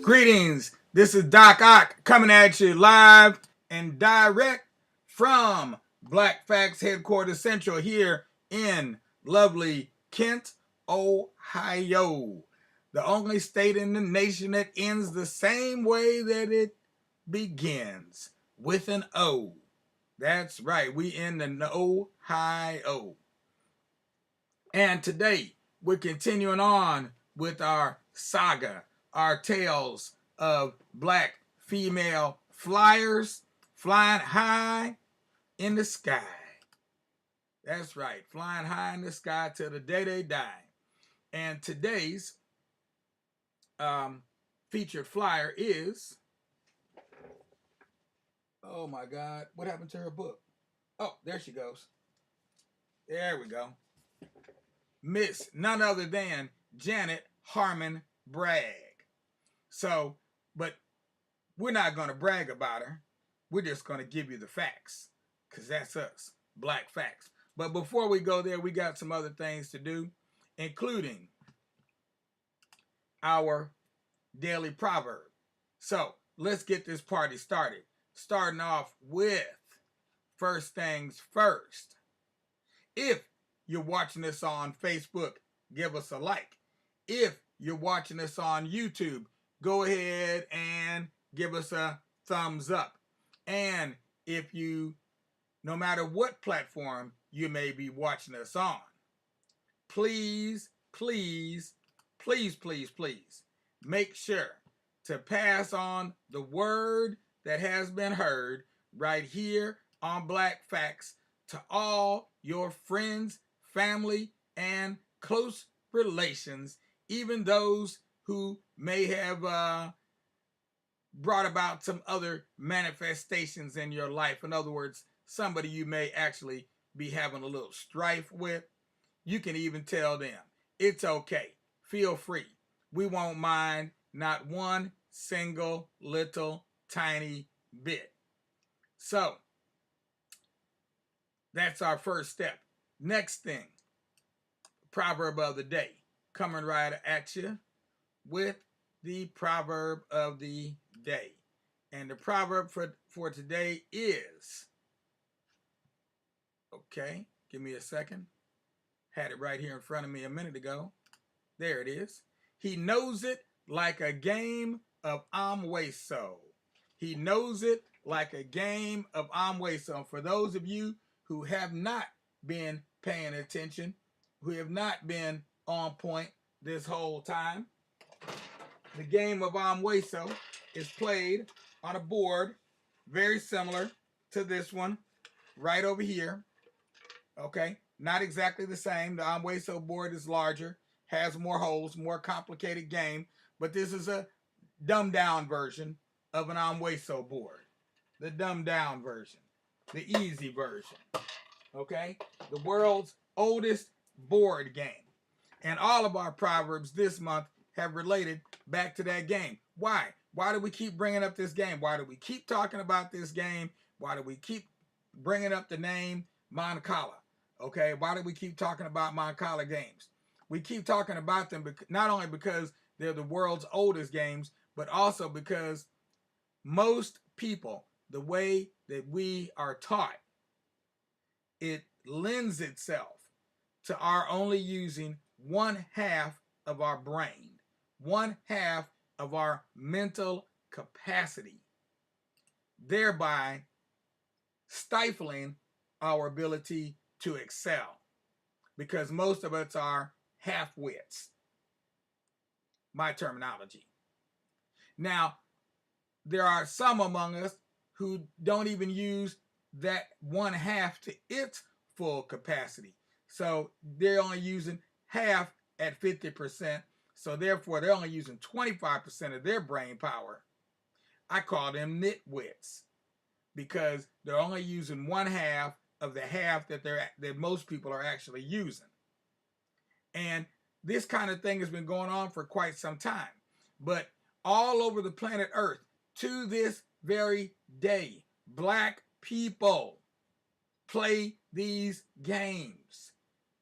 Greetings. This is Doc Ock coming at you live and direct from Black Facts Headquarters Central here in lovely Kent, Ohio. The only state in the nation that ends the same way that it begins, with an O. That's right, we end in Ohio. And today we're continuing on with our saga, our tales of black female flyers flying high in the sky. That's right, flying high in the sky till the day they die. And today's featured flyer is, oh my God, what happened to her book? Oh, there she goes. There we go. Miss none other than Janet Harmon Bragg. So, but we're not going to brag about her. We're just going to give you the facts, because that's us, Black Facts. But before we go there, we got some other things to do, including our daily proverb. So let's get this party started. Starting off with first things first. If you're watching this on Facebook, give us a like. If you're watching this on YouTube, go ahead and give us a thumbs up. And if you, no matter what platform you may be watching us on, please, please, please, please, please, make sure to pass on the word that has been heard right here on Black Facts to all your friends, family, and close relations, even those who may have brought about some other manifestations in your life. In other words, somebody you may actually be having a little strife with. You can even tell them, it's okay. Feel free. We won't mind not one single little tiny bit. So, that's our first step. Next thing, proverb of the day. Coming right at you with the proverb of the day. And the proverb for today is, okay, give me a second. Had it right here in front of me a minute ago. There it is. He knows it like a game of Omweso. He knows it like a game of Omweso. For those of you who have not been paying attention, who have not been on point this whole time, the game of Omweso is played on a board very similar to this one right over here. Okay, not exactly the same. The Omweso board is larger, has more holes, more complicated game, but this is a dumbed down version of an Omweso board. The dumbed down version, the easy version. Okay, the world's oldest board game. And all of our proverbs this month have related back to that game. Why? Why do we keep bringing up this game? Why do we keep talking about this game? Why do we keep bringing up the name Mancala? Okay, why do we keep talking about Mancala games? We keep talking about them not only because they're the world's oldest games, but also because most people, the way that we are taught, it lends itself to our only using one half of our brain, one half of our mental capacity, thereby stifling our ability to excel, because most of us are half-wits. My terminology. Now, there are some among us who don't even use that one half to its full capacity. So they're only using half at 50%. So therefore, they're only using 25% of their brain power. I call them nitwits, because they're only using one half of the half that most people are actually using. And this kind of thing has been going on for quite some time. But all over the planet Earth, to this very day, black people play these games.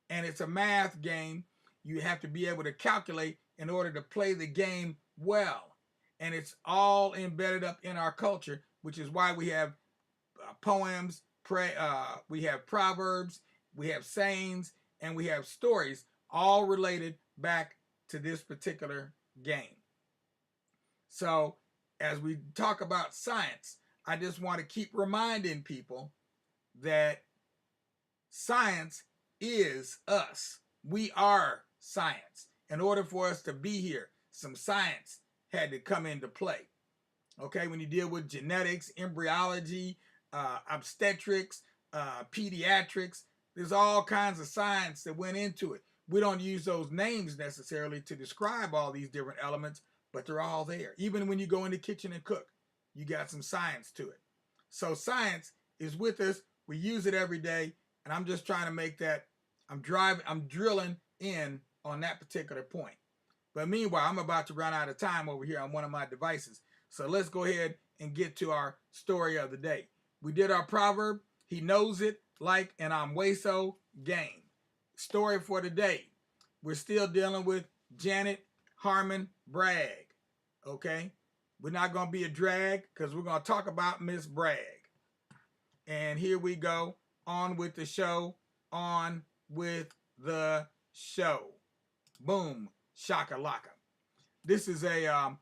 And it's a math game. You have to be able to calculate in order to play the game well. And it's all embedded up in our culture, which is why we have poems, we have proverbs, we have sayings, and we have stories, all related back to this particular game. So as we talk about science, I just want to keep reminding people that science is us. We are science. In order for us to be here, some science had to come into play. Okay, when you deal with genetics, embryology, obstetrics, pediatrics, there's all kinds of science that went into it. We don't use those names necessarily to describe all these different elements, but they're all there. Even when you go in the kitchen and cook, you got some science to it. So science is with us. We use it every day, and I'm just trying to make that, I'm drilling in on that particular point. But meanwhile, I'm about to run out of time over here on one of my devices. So let's go ahead and get to our story of the day. We did our proverb. He knows it like an Omweso game. Story for today. We're still dealing with Janet Harmon Bragg. Okay? We're not going to be a drag because we're going to talk about Miss Bragg. And here we go. On with the show. On with the show. Boom. Shakalaka. This is a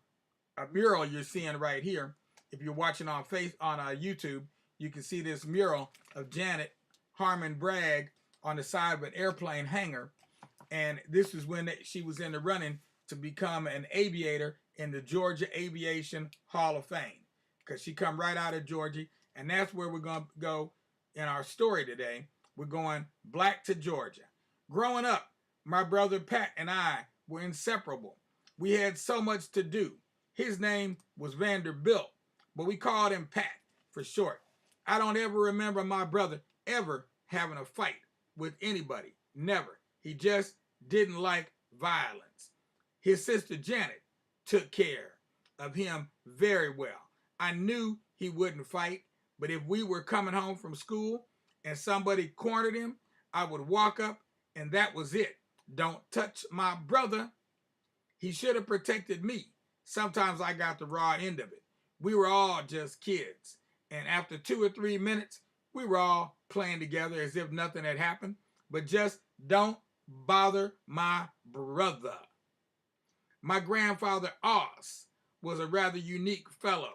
mural you're seeing right here. If you're watching on YouTube, you can see this mural of Janet Harmon Bragg on the side of an airplane hangar. And this is when she was in the running to become an aviator in the Georgia Aviation Hall of Fame, because she come right out of Georgia. And that's where we're going to go in our story today. We're going black to Georgia. Growing up, my brother Pat and I were inseparable. We had so much to do. His name was Vanderbilt, but we called him Pat for short. I don't ever remember my brother ever having a fight with anybody. Never. He just didn't like violence. His sister Janet took care of him very well. I knew he wouldn't fight, but if we were coming home from school and somebody cornered him, I would walk up and that was it. Don't touch my brother. He should have protected me. Sometimes I got the raw end of it. We were all just kids. And after 2 or 3 minutes, we were all playing together as if nothing had happened. But just don't bother my brother. My grandfather, Oz, was a rather unique fellow.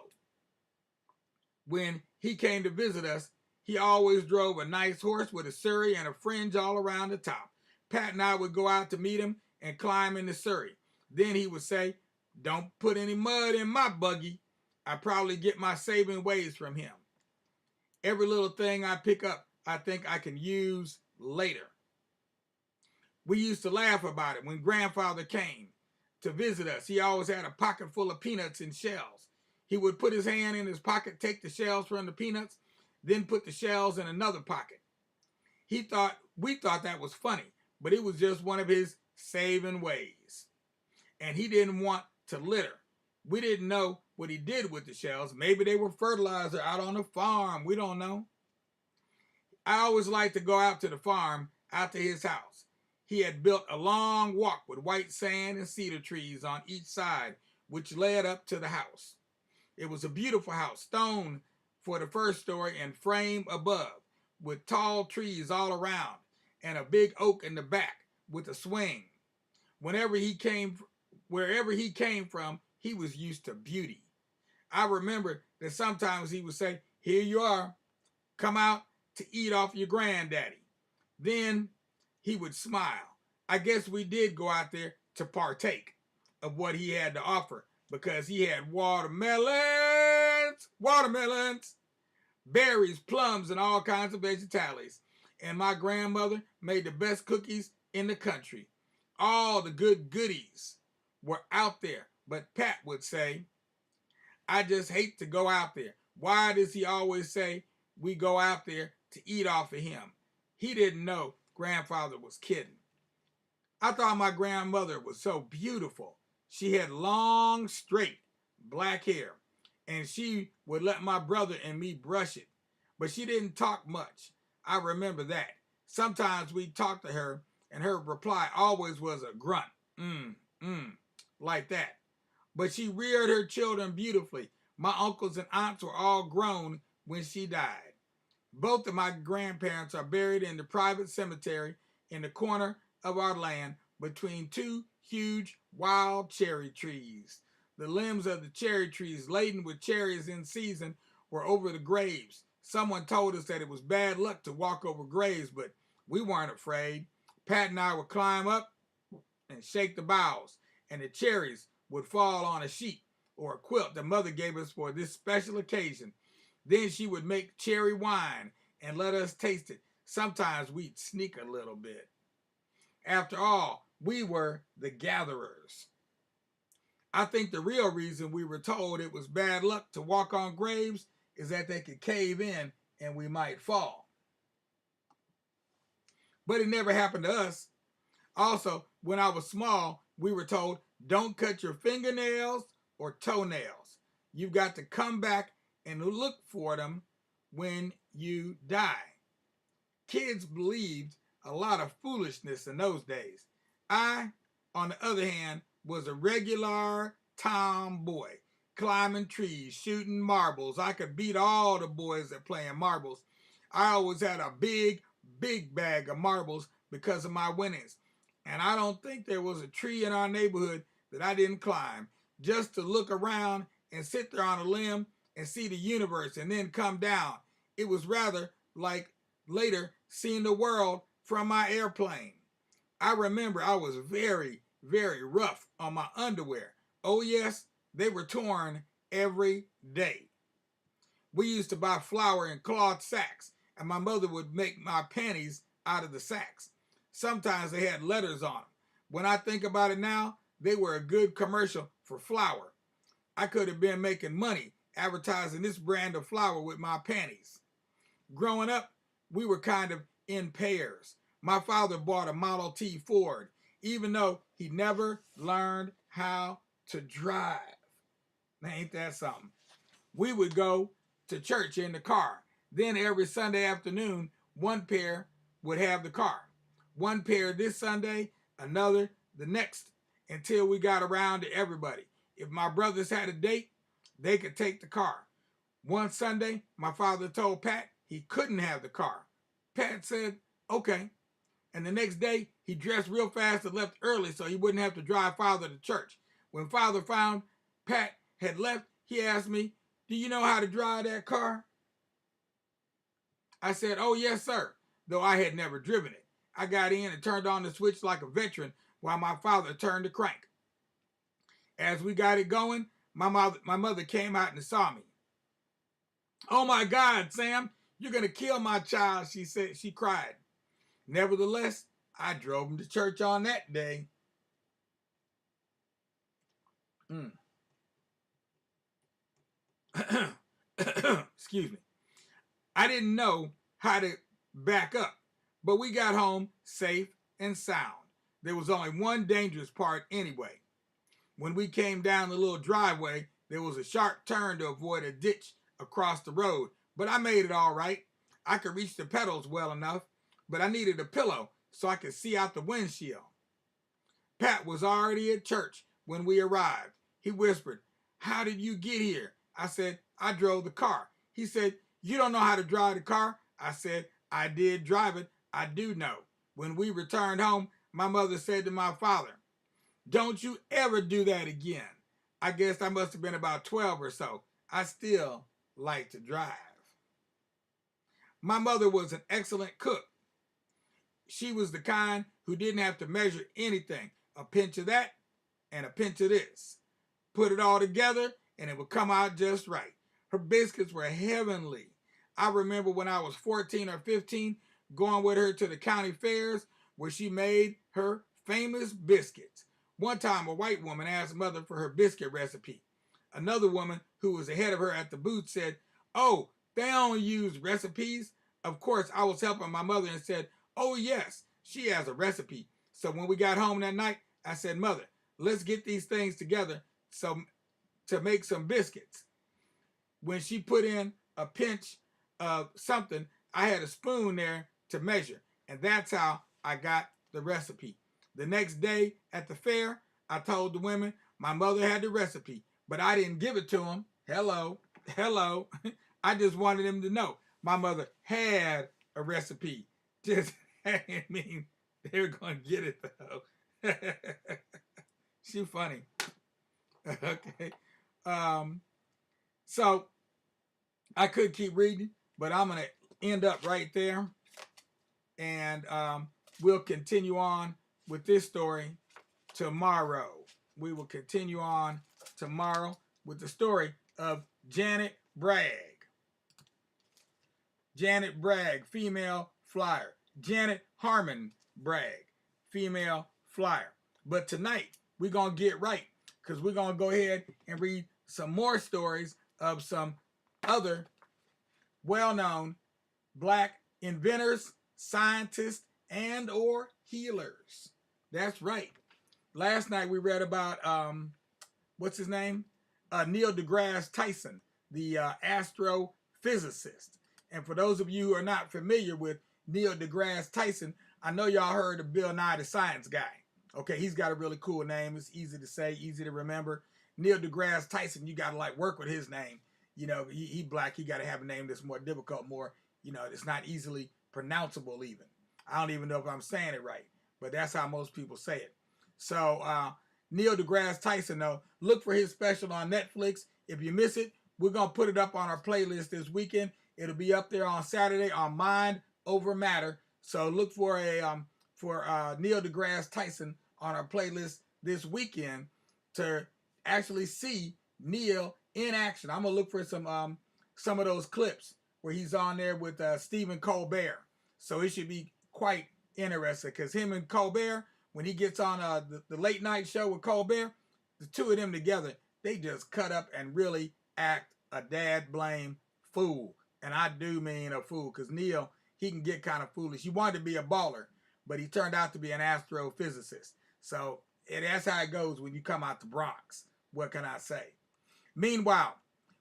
When he came to visit us, he always drove a nice horse with a surrey and a fringe all around the top. Pat and I would go out to meet him and climb in the surrey. Then he would say, "Don't put any mud in my buggy." I probably get my saving ways from him. Every little thing I pick up, I think I can use later. We used to laugh about it when grandfather came to visit us. He always had a pocket full of peanuts and shells. He would put his hand in his pocket, take the shells from the peanuts, then put the shells in another pocket. We thought that was funny, but it was just one of his saving ways. And he didn't want to litter. We didn't know what he did with the shells. Maybe they were fertilizer out on the farm. We don't know. I always liked to go out to the farm, out to his house. He had built a long walk with white sand and cedar trees on each side, which led up to the house. It was a beautiful house, stone for the first story and frame above, with tall trees all around and a big oak in the back with a swing. Wherever he came from, he was used to beauty. I remember that sometimes he would say, "Here you are, come out to eat off your granddaddy." Then he would smile. I guess we did go out there to partake of what he had to offer, because he had watermelons, berries, plums, and all kinds of vegetales. And my grandmother made the best cookies in the country. All the good goodies were out there. But Pat would say, "I just hate to go out there." Why does he always say we go out there to eat off of him? He didn't know grandfather was kidding. I thought my grandmother was so beautiful. She had long, straight, black hair, and she would let my brother and me brush it. But she didn't talk much. I remember that. Sometimes we'd talk to her, and her reply always was a grunt, like that. but she reared her children beautifully. My uncles and aunts were all grown when she died. Both of my grandparents are buried in the private cemetery in the corner of our land between two huge wild cherry trees. The limbs of the cherry trees, laden with cherries in season, were over the graves. Someone told us that it was bad luck to walk over graves, but we weren't afraid. Pat and I would climb up and shake the boughs, and the cherries would fall on a sheet or a quilt that Mother gave us for this special occasion. Then she would make cherry wine and let us taste it. Sometimes we'd sneak a little bit. After all, we were the gatherers. I think the real reason we were told it was bad luck to walk on graves is that they could cave in and we might fall. But it never happened to us. Also, when I was small, we were told, don't cut your fingernails or toenails. You've got to come back and look for them when you die. Kids believed a lot of foolishness in those days. I, on the other hand, was a regular tomboy, climbing trees, shooting marbles. I could beat all the boys at playing marbles. I always had a big bag of marbles because of my winnings. And I don't think there was a tree in our neighborhood that I didn't climb just to look around and sit there on a limb and see the universe and then come down. It was rather like later seeing the world from my airplane. I remember I was very rough on my underwear. Oh yes, they were torn every day. We used to buy flour in cloth sacks, and my mother would make my panties out of the sacks. Sometimes they had letters on them. When I think about it now, they were a good commercial for flour. I could have been making money advertising this brand of flour with my panties. Growing up, we were kind of in pairs. My father bought a Model T Ford, even though he never learned how to drive. Now, ain't that something? We would go to church in the car. Then every Sunday afternoon, one pair would have the car. One pair this Sunday, another the next, until we got around to everybody. If my brothers had a date, they could take the car. One Sunday, my father told Pat he couldn't have the car. Pat said, okay. And the next day, he dressed real fast and left early so he wouldn't have to drive father to church. When father found Pat had left, he asked me, do you know how to drive that car? I said, oh, yes, sir, though I had never driven it. I got in and turned on the switch like a veteran while my father turned the crank. As we got it going, my mother came out and saw me. Oh, my God, Sam, you're going to kill my child, she said. She cried. Nevertheless, I drove him to church on that day. Excuse me. I didn't know how to back up, but we got home safe and sound. There was only one dangerous part anyway. When we came down the little driveway, there was a sharp turn to avoid a ditch across the road, but I made it all right. I could reach the pedals well enough, but I needed a pillow so I could see out the windshield. Pat was already at church when we arrived. He whispered, how did you get here? I said, I drove the car. He said, you don't know how to drive the car? I said, I did drive it. I do know. When we returned home, my mother said to my father, don't you ever do that again. I guess I must have been about 12 or so. I still like to drive. My mother was an excellent cook. She was the kind who didn't have to measure anything. A pinch of that and a pinch of this. Put it all together and it would come out just right. Her biscuits were heavenly. I remember when I was 14 or 15 going with her to the county fairs where she made her famous biscuits. One time a white woman asked mother for her biscuit recipe. Another woman who was ahead of her at the booth said, oh, they don't use recipes. Of course, I was helping my mother and said, oh yes, she has a recipe. So when we got home that night, I said, mother, let's get these things together to make some biscuits. When she put in a pinch of something, I had a spoon there to measure. And that's how I got the recipe. The next day at the fair, I told the women, My mother had the recipe, but I didn't give it to him. Hello. I just wanted him to know my mother had a recipe. Just, I mean, they were going to get it though. She funny. Okay. So I could keep reading, but I'm going to end up right there. And we'll continue on with this story tomorrow. We will continue on tomorrow with the story of Janet Bragg. Janet Bragg, female flyer. Janet Harmon Bragg, female flyer. But tonight, we're going to get right because we're going to go ahead and read some more stories of some other well-known Black inventors, scientists, and or healers. That's right. Last night we read about, what's his name? Neil deGrasse Tyson, the astrophysicist. And for those of you who are not familiar with Neil deGrasse Tyson, I know y'all heard of Bill Nye the Science Guy. Okay, he's got a really cool name. It's easy to say, easy to remember. Neil deGrasse Tyson, you got to like work with his name. You know, he Black, he got to have a name that's more difficult, more, you know, it's not easily pronounceable even. I don't even know if I'm saying it right, but that's how most people say it. So Neil deGrasse Tyson, though, look for his special on Netflix. If you miss it, we're going to put it up on our playlist this weekend. It'll be up there on Saturday on Mind Over Matter. So look for Neil deGrasse Tyson on our playlist this weekend to actually see Neil in action. I'm gonna look for some of those clips where he's on there with Stephen Colbert. So it should be quite interesting because him and Colbert, when he gets on the late night show with Colbert, the two of them together, they just cut up and really act a dad blame fool. And I do mean a fool because Neil, he can get kind of foolish. He wanted to be a baller, but he turned out to be an astrophysicist. So that's how it goes when you come out the Bronx. What can I say? Meanwhile,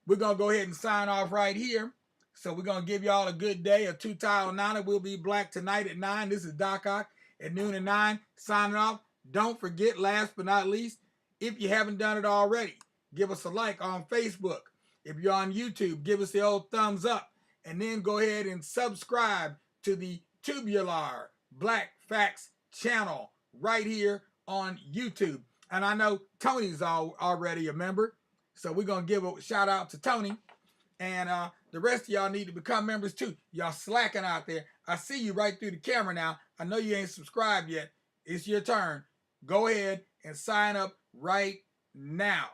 we're going to go ahead and sign off right here. So we're going to give y'all a good day. A two-tile nana. We'll be black tonight at 9. This is Doc Ock at noon and 9. Signing off. Don't forget, last but not least, if you haven't done it already, give us a like on Facebook. If you're on YouTube, give us the old thumbs up. And then go ahead and subscribe to the Tubular Black Facts channel right here on YouTube. And I know Tony's already a member. So we're going to give a shout out to Tony. And the rest of y'all need to become members too. Y'all slacking out there. I see you right through the camera now. I know you ain't subscribed yet. It's your turn. Go ahead and sign up right now.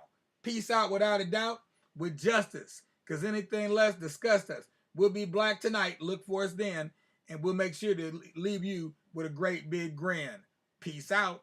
Peace out without a doubt with justice. Because anything less disgusts us. We'll be black tonight. Look for us then. And we'll make sure to leave you with a great big grin. Peace out.